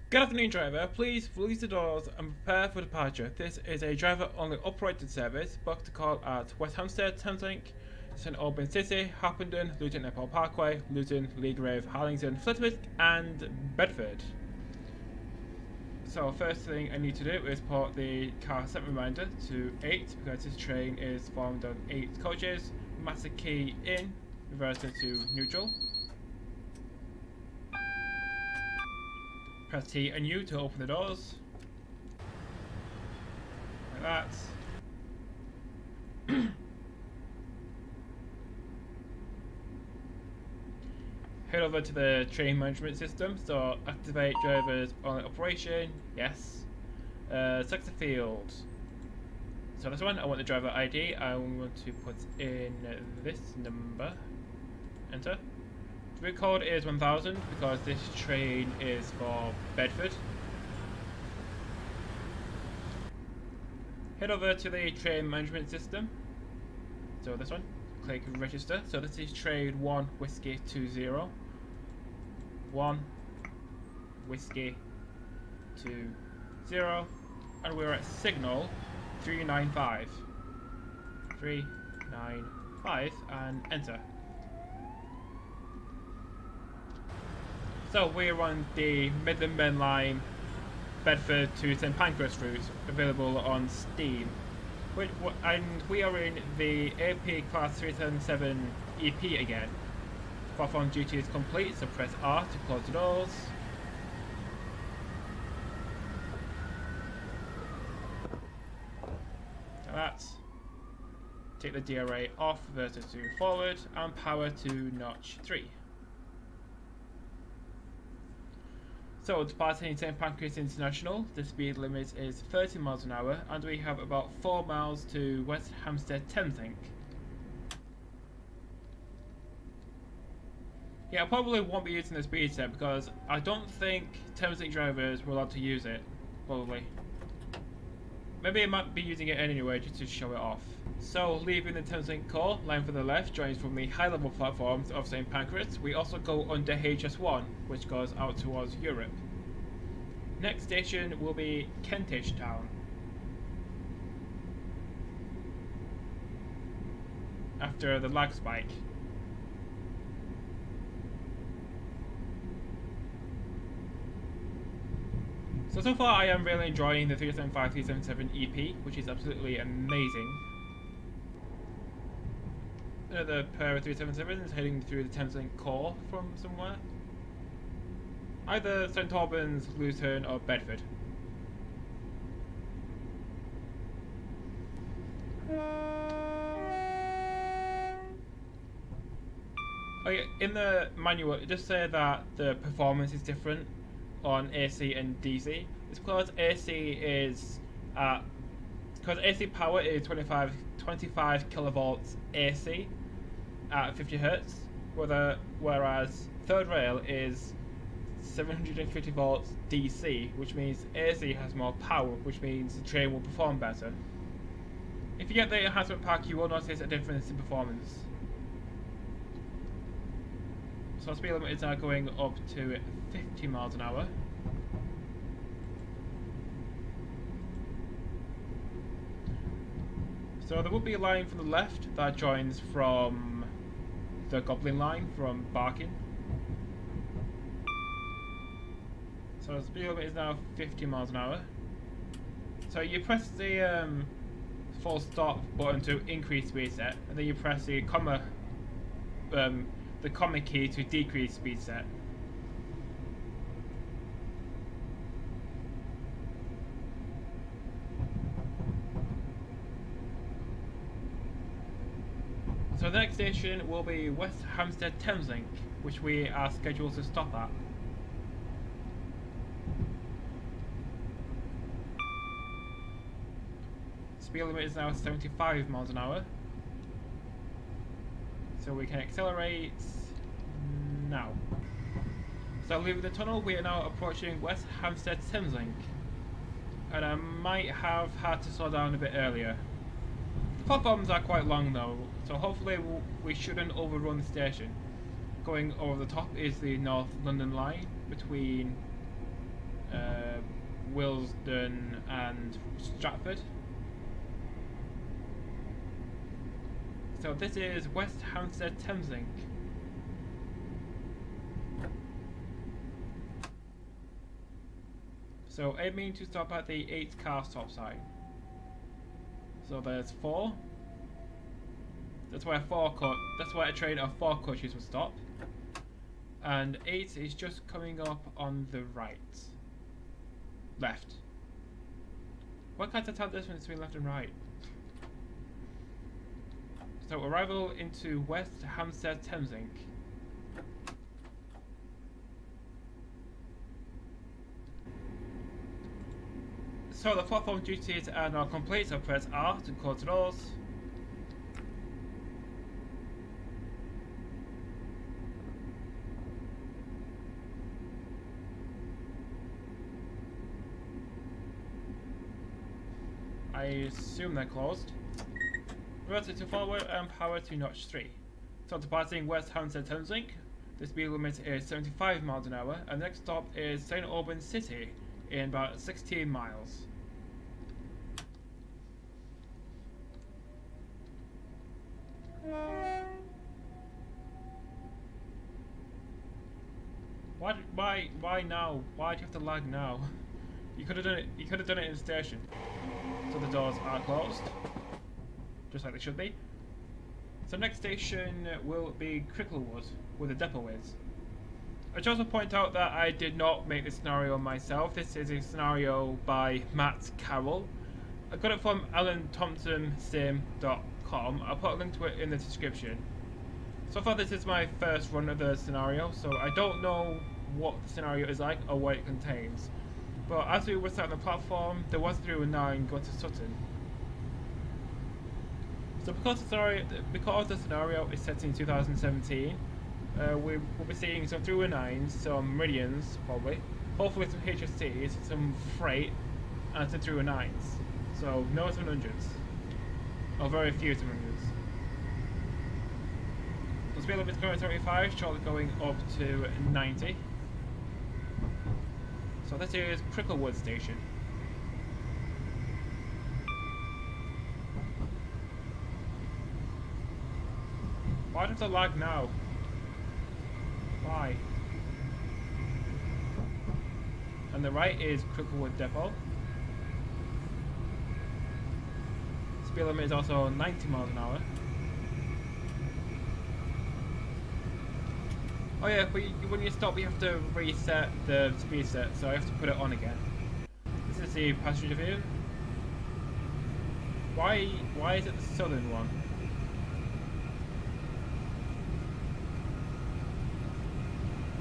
Good afternoon, driver. Please release the doors and prepare for departure. This is a driver-only operated service. Book to call at West Hampstead, Thameslink, St Albans City, Harpenden, Luton Airport Parkway, Luton, Leagrave, Harlington, Flitwick, and Bedford. So first thing I need to do is put the car set reminder to 8 because this train is formed of 8 coaches. Master key in, reverser to neutral. Press T and U to open the doors. Like that. Head over to the train management system. So activate drivers on operation. Yes. Select the field. So this one, I want the driver ID. I want to put in this number. Enter. The route code is 1000 because this train is for Bedford. Head over to the train management system. So this one, click register. So this is train 1 Whiskey 20. 1 Whiskey 20, and we're at signal 395. 395 and enter. So we're on the Midland Main Line, Bedford to St Pancras route, available on Steam. And we are in the AP Class 377 EP again. Platform duty is complete, so press R to close the doors. Like that. Take the DRA off, reverse it to forward, and power to notch 3. So, departing St Pancras International, the speed limit is 30 miles an hour, and we have about 4 miles to West Hampstead Thameslink. Yeah, I probably won't be using the speed set because I don't think Thameslink drivers were allowed to use it, probably. Maybe I might be using it anyway just to show it off. So, leaving the Thameslink core, line for the left joins from the high level platforms of St Pancras. We also go under HS1, which goes out towards Europe. Next station will be Kentish Town. After the lag spike. So far I am really enjoying the 375 377 EP, which is absolutely amazing. Another pair of 377 is heading through the Thameslink core from somewhere. Either St Albans, Luton or Bedford. Oh yeah, in the manual it does say that the performance is different on AC and DC. It's because AC power is 25 kilovolts AC at 50 hertz, whereas third rail is 750 volts DC, which means AC has more power, which means the train will perform better. If you get the enhancement pack, you will notice a difference in performance. So speed limit is now going up to 50 miles an hour. So there will be a line from the left that joins from the Goblin line from Barking. So the speed limit is now 50 miles an hour. So you press the full stop button to increase speed set, and then you press the comma key to decrease speed set. So the next station will be West Hampstead Thameslink, which we are scheduled to stop at. Speed limit is now 75 miles an hour. So we can accelerate now. So leaving the tunnel, we are now approaching West Hampstead Thameslink. And I might have had to slow down a bit earlier. The platforms are quite long though, so hopefully we shouldn't overrun the station. Going over the top is the North London line between Willesden and Stratford. So this is West Hampstead Thameslink. So aiming to stop at the 8 car stop sign. So there's 4. That's where a train of 4 coaches would stop. And 8 is just coming up on the right. Left. Why can't I tell the difference between left and right? So arrival into West Hampstead Thameslink. So the platform duties are now complete, so press R to close the doors. I assume they're closed. Rotate to forward and power to notch 3. So departing West Hampstead Thameslink, the speed limit is 75 miles an hour, and the next stop is St Albans City in about 16 miles. Why now? Why do you have to lag now? You could have done it. You could have done it in the station. So the doors are closed, just like they should be. So next station will be Cricklewood, where the depot is. I should also point out that I did not make this scenario myself. This is a scenario by Matt Carroll. I got it from alanthompsonsim.com. I'll put a link to it in the description. So far this is my first run of the scenario, so I don't know what the scenario is like or what it contains. But as we were sat on the platform, there was 309 going to Sutton. So because the scenario is set in 2017, we will be seeing some 309s, some Meridians probably, hopefully some HSTs, some Freight, and some 309s. So no 700s, or very few 700s. The speed limit is currently 75, shortly going up to 90. So this is Cricklewood Station. Why does it lag now? Why? On the right is Cricklewood Depot. Speed limit is also 90 miles an hour. Oh yeah, when you stop you have to reset the speed set, so I have to put it on again. This is the passenger view. Why is it the southern one?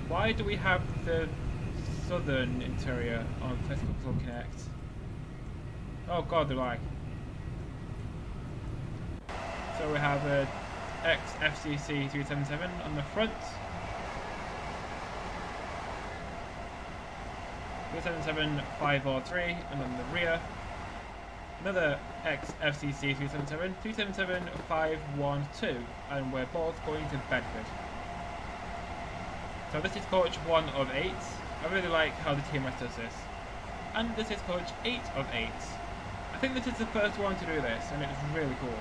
Why do we have the southern interior on Festival Connect? Oh god, they're like. So we have a XFCC 377 on the front. 377-503, and on the rear, another XFCC 377-377-512, and we're both going to Bedford. So this is coach 1 of 8. I really like how the TMS does this. And this is coach 8 of 8. I think this is the first one to do this, and it's really cool.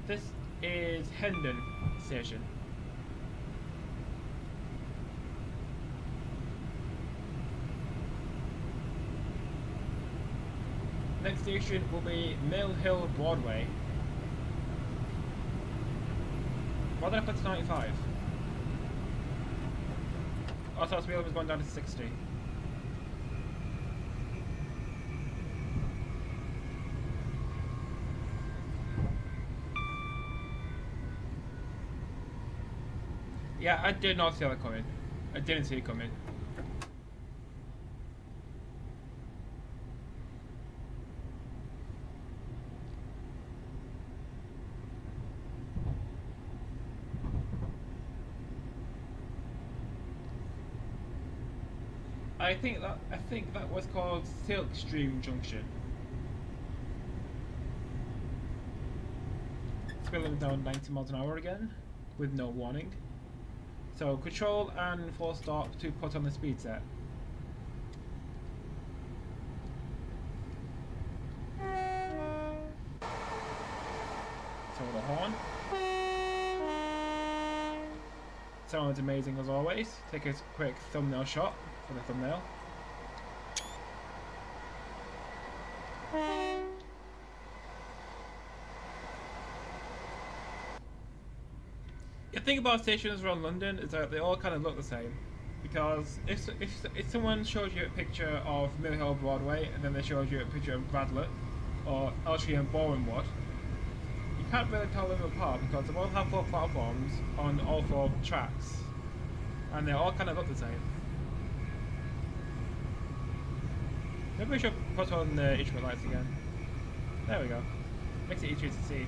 This is Hendon Station. Next station will be Mill Hill Broadway. Why did I put to 95? Also, our speed limit is going down to 60. Yeah, I did not see that coming. I didn't see it coming. I think that was called Silkstream Junction. Speed limit down 90 miles an hour again, with no warning. So control and full stop to put on the speed set. So the horn. Sounds amazing as always. Take a quick thumbnail shot for the thumbnail. The thing about stations around London is that they all kind of look the same. Because if someone shows you a picture of Mill Hill Broadway and then they shows you a picture of Radlett or Elstree and Bournemouth, you can't really tell them apart because they both have 4 platforms on all 4 tracks. And they all kind of look the same. Maybe we should put on the instrument lights again. There we go. Makes it easier to see.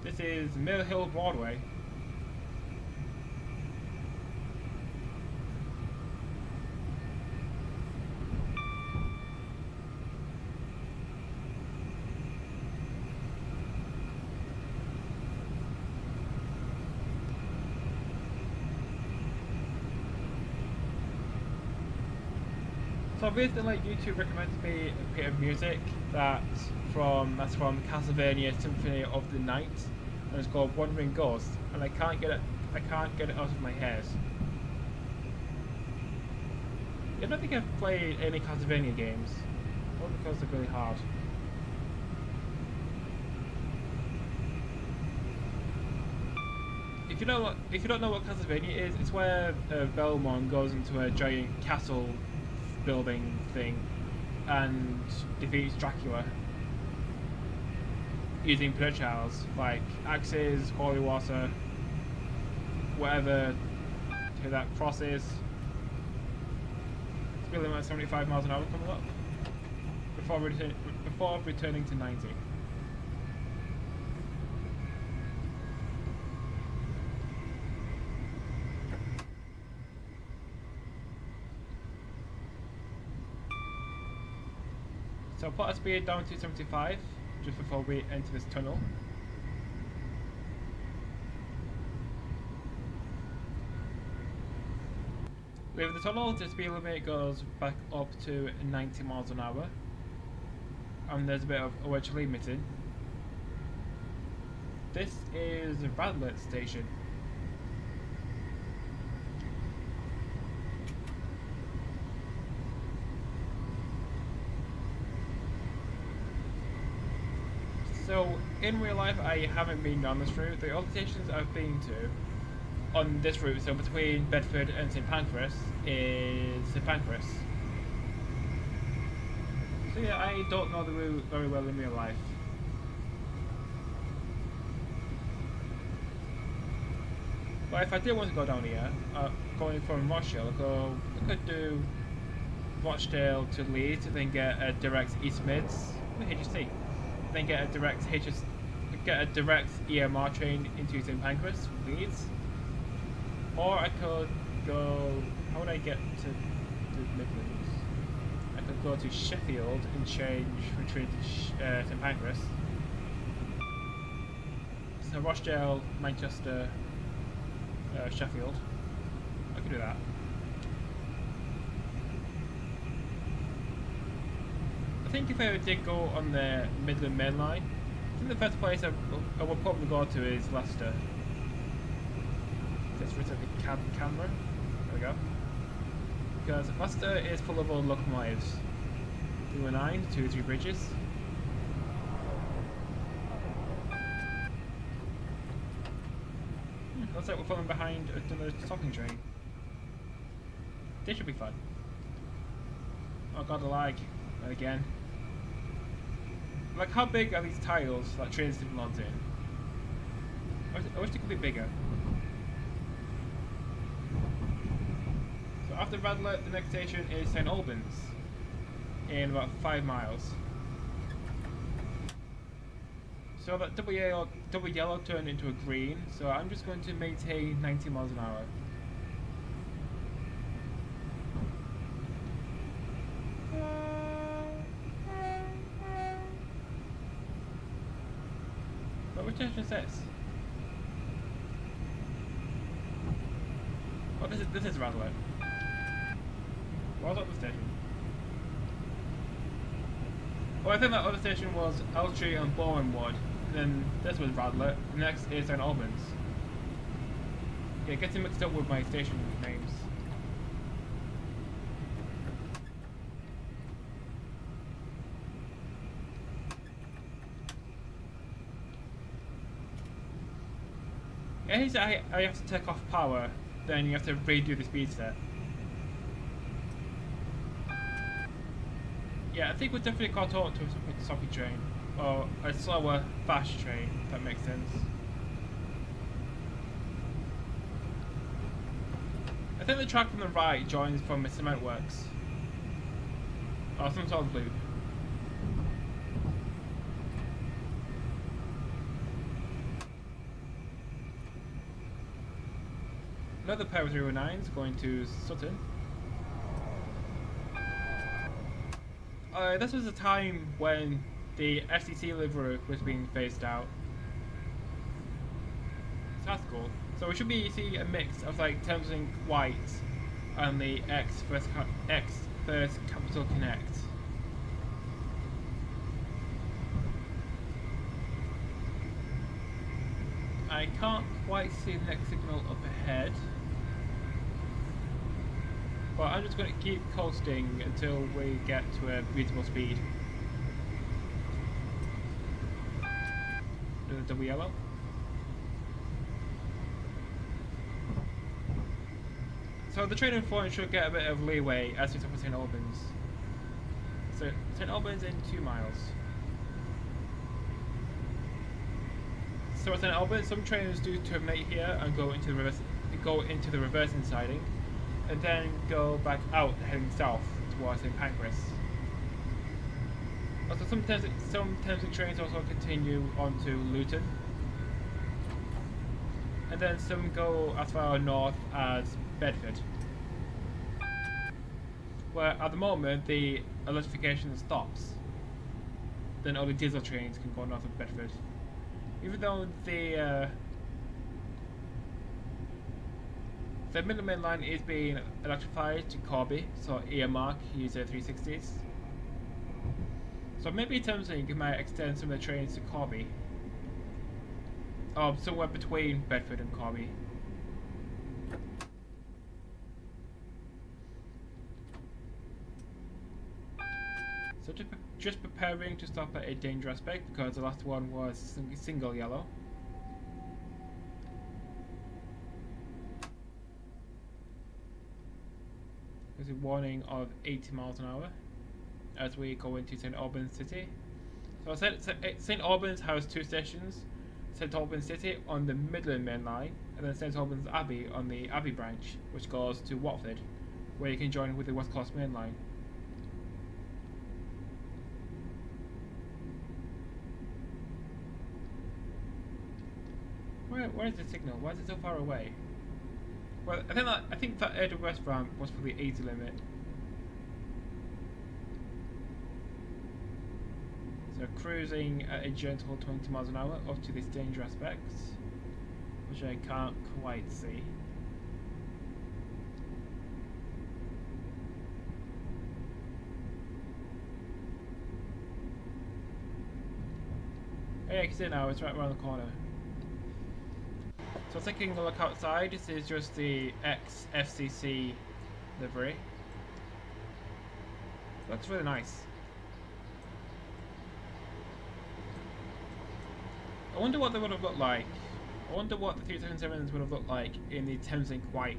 This is Mill Hill Broadway. So recently YouTube recommended me a bit of music that's from Castlevania Symphony of the Night, and it's called Wandering Ghost, and I can't get it out of my head. I don't think I've played any Castlevania games, probably because they're really hard. If you don't know what Castlevania is, it's where Belmont goes into a giant castle building thing and defeats Dracula using projectiles like axes, holy water, whatever that cross is. Speed limit at 75 miles an hour coming up before returning to 90. So put our speed down to 75 just before we enter this tunnel. Leaving the tunnel, the speed limit goes back up to 90 miles an hour. And there's a bit of a wedge limiting. This is Radlett Station. So, in real life, I haven't been down this route. The only stations I've been to on this route, so between Bedford and St Pancras, is St Pancras. So yeah, I don't know the route very well in real life. But if I did want to go down here, going from Rochdale, I could do Rochdale to Leeds, and then get a direct East Mids, HST. Then get a direct EMR train into St Pancras, Leeds. Or I could go. How would I get to the Midlands? I could go to Sheffield and change from train to St Pancras. So Rochdale, Manchester, Sheffield. I could do that. I think if I did go on the Midland Main Line, I think the first place I would probably go to is Leicester. Let's return the camera. There we go. Because Leicester is full of old locomotives. 209, 203 bridges. Looks like we're falling behind another stocking train. This should be fun. Oh god, the lag. Again. Like, how big are these tiles that trains didn't land in? I wish they could be bigger. So after Radlett, the next station is St Albans, in about 5 miles. So that double yellow turned into a green, so I'm just going to maintain 90 miles an hour. But which station is this? this is Radler. What was at the station? Oh, I think that other station was Elstree and Bournemouth. Then this was Radler. Next is St Albans. Yeah, getting mixed up with my station names. Yeah, I have to take off power, then you have to redo the speed set. Yeah, I think we're definitely caught up to a soppy train, or a slower, fast train, if that makes sense. I think the track from the right joins from the cement works, or some sort of loop. Another pair of 309s going to Sutton. This was a time when the FCC livery was being phased out. So that's cool. So we should be seeing a mix of like Thameslink White and the X First Capital Connect. I can't quite see the next signal up ahead. But I'm just going to keep coasting until we get to a reasonable speed. Double yellow. So the train in front should get a bit of leeway as we stop at St Albans. So St Albans in 2 miles. So at St Albans, some trains do terminate here and go into the reversing siding, and then go back out heading south towards St Pancras. Also, some Thameslink trains also continue on to Luton, and then some go as far north as Bedford, where at the moment the electrification stops. Then only diesel trains can go north of Bedford, even though the middle main line is being electrified to Corby, so earmark user 360s. So maybe Thameslink might extend some of the trains to Corby, or somewhere between Bedford and Corby. So just preparing to stop at a danger aspect because the last one was single yellow. There's a warning of 80 miles an hour as we go into St Albans City. So St Albans has 2 stations, St Albans City on the Midland Main Line, and then St Albans Abbey on the Abbey branch, which goes to Watford, where you can join with the West Coast Main Line. Where is the signal? Why is it so far away? Well, I think that Ed West ramp was for the 80 limit. So cruising at a gentle 20 miles an hour up to this danger aspect, which I can't quite see. Oh yeah, I can see it now, it's right around the corner. So taking a look outside, this is just the ex-FCC livery. Looks really nice. I wonder what they would have looked like. I wonder what the 377s would have looked like in the Thameslink White.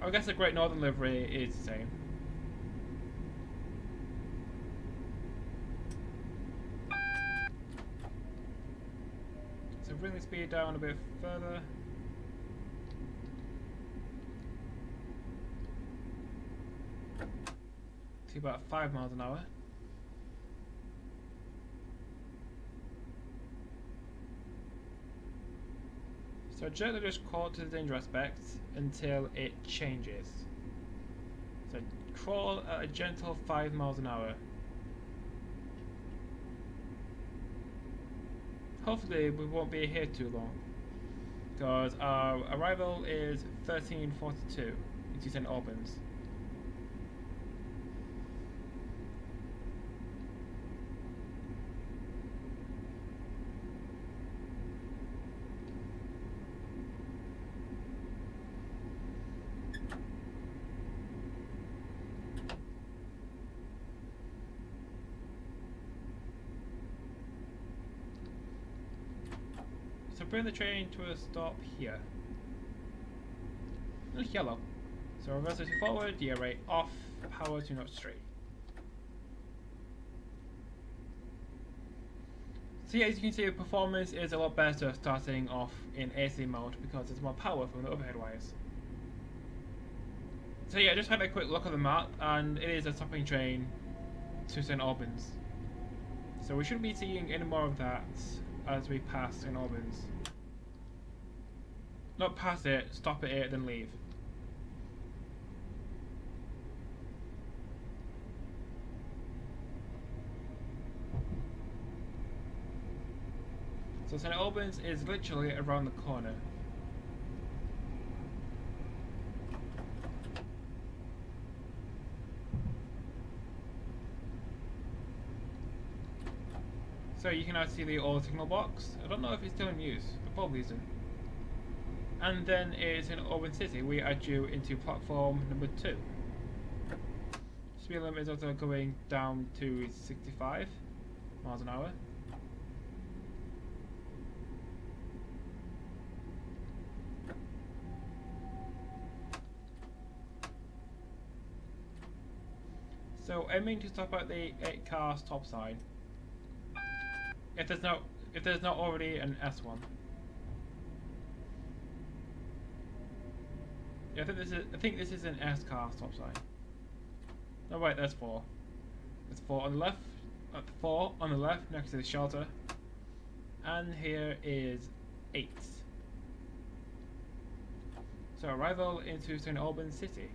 I guess the Great Northern livery is the same. So bring the speed down a bit further. To about 5 miles an hour. So gently just crawl to the danger aspect until it changes. So crawl at a gentle 5 miles an hour. Hopefully we won't be here too long. because our arrival is 13:42 into St Albans. So bring the train to a stop here. It's yellow. So reverse it forward, gear rate off, power to notch 3. So yeah, as you can see, performance is a lot better starting off in AC mode because there's more power from the overhead wires. So yeah, I just had a quick look at the map, and it is a stopping train to St Albans. So we shouldn't be seeing any more of that as we pass St Albans. Not pass it, stop at it, then leave. So St Albans is literally around the corner. So you can now see the old signal box. I don't know if it's still in use, it probably isn't. And then it's in Auburn City. We are due into platform number 2. Speed limit is also going down to 65 miles an hour. So aiming to stop at the 8-car stop sign. If there's not already an S1. Yeah, I think this is an S car stop sign. No wait, there's 4. There's 4 on the left. 4 on the left next to the shelter. And here is 8. So arrival into St Albans City.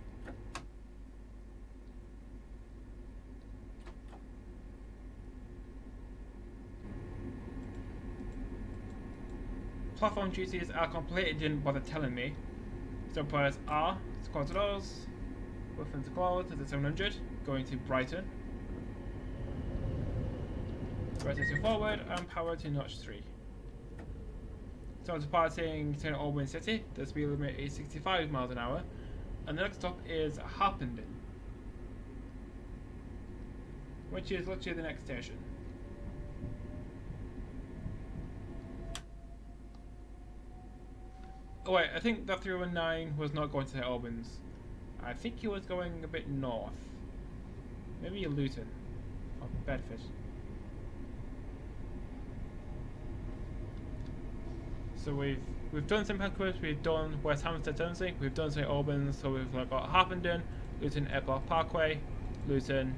Platform duties are complete, it didn't bother telling me. So press R to close the doors, button to close to the 700, going to Brighton. Rotation forward and power to notch 3. So departing St Albans City, the speed limit is 65 miles an hour, and the next stop is Harpenden, which is literally the next station. Oh wait, I think that 319 was not going to St Albans. I think he was going a bit north. Maybe Luton or Bedford. So we've done St Pancras, we've done West Hampstead Thameslink, we've done St Albans, so we've got Harpenden, Luton Airport Parkway, Luton,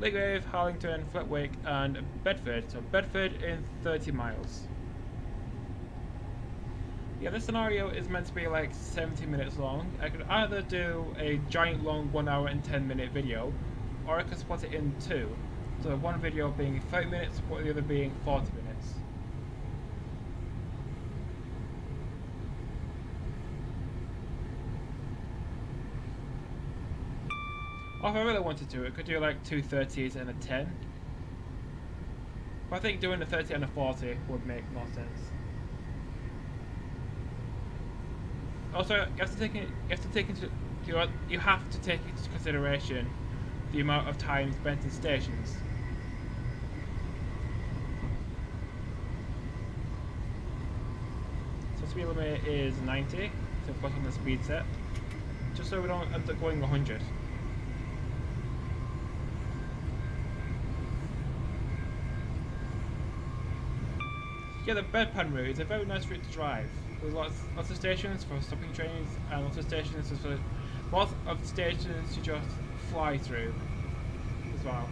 Liggrave, Harlington, Flitwick, and Bedford. So Bedford in 30 miles. Yeah, this scenario is meant to be like 70 minutes long. I could either do a giant long 1 hour and 10-minute video, or I could split it in 2. So one video being 30 minutes, the other being 40 minutes. Or if I really wanted to, I could do like 2 30s and a 10. But I think doing a 30 and a 40 would make more sense. Also, you have to take into consideration the amount of time spent in stations. So speed limit is 90, so put on the speed set, just so we don't end up going 100. Yeah, the Bedpan route is a very nice route to drive. There's lots of stations for stopping trains, and lots of stations to just fly through as well.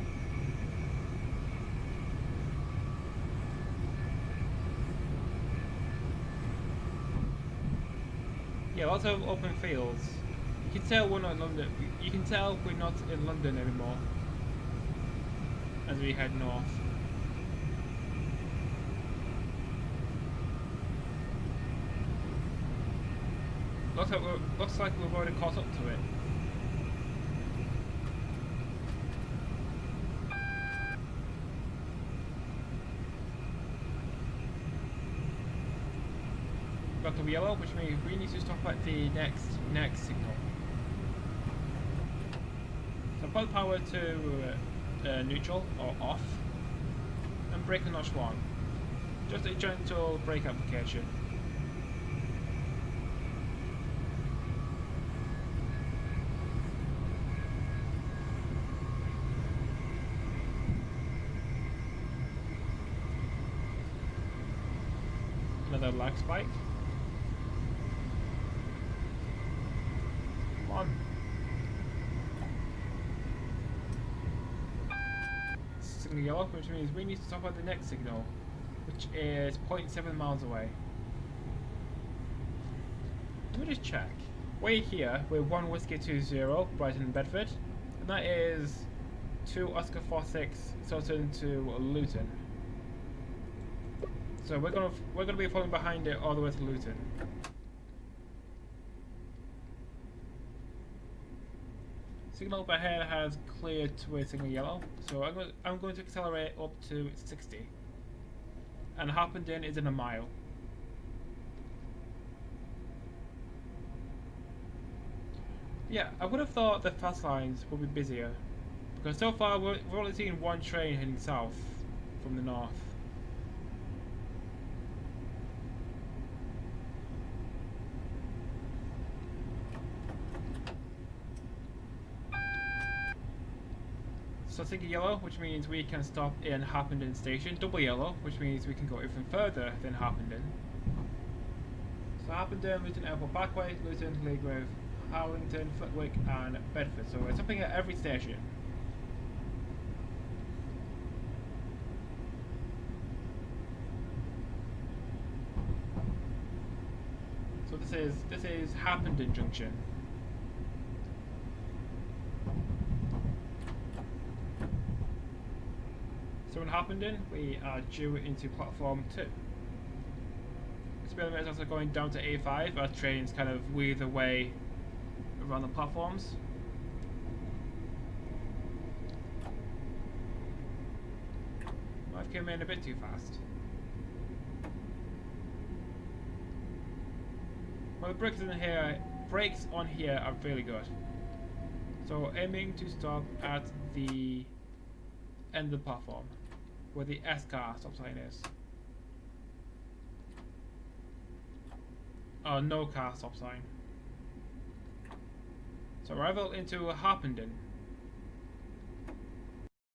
Yeah, lots of open fields. You can tell we're not in London. You can tell we're not in London anymore as we head north. Looks like we've already caught up to it. Got the yellow, which means we need to stop at the next signal. So put the power to neutral or off, and brake on notch 1. Just a gentle brake application. Another lag spike. Come on. Signal yellow, which means we need to stop at the next signal, which is 0.7 miles away. Let me just check. We're here, we're 1 Whiskey 20, Brighton, Bedford, and that is 2 Oscar 46, Sutton to Luton. So we're gonna be falling behind it all the way to Luton. Signal up ahead has cleared to a signal yellow, so I'm going to accelerate up to 60. And Harpenden is in a mile. Yeah, I would have thought the fast lines would be busier, because so far we've only seen one train heading south from the north. So single yellow, which means we can stop in Harpenden station. Double yellow, which means we can go even further than Harpenden. So Harpenden, Luton Airport Parkway, Luton, Leagrave, Harlington, Flitwick and Bedford. So we're stopping at every station. So this is Harpenden Junction. So in Harpenden, we are due into platform 2. Experiment is also going down to A5 as trains kind of weave their way around the platforms. I've come in a bit too fast. Well, the brakes on here are really good. So aiming to stop at the end of the platform, where the S car stop sign is. No car stop sign. So arrival into Harpenden.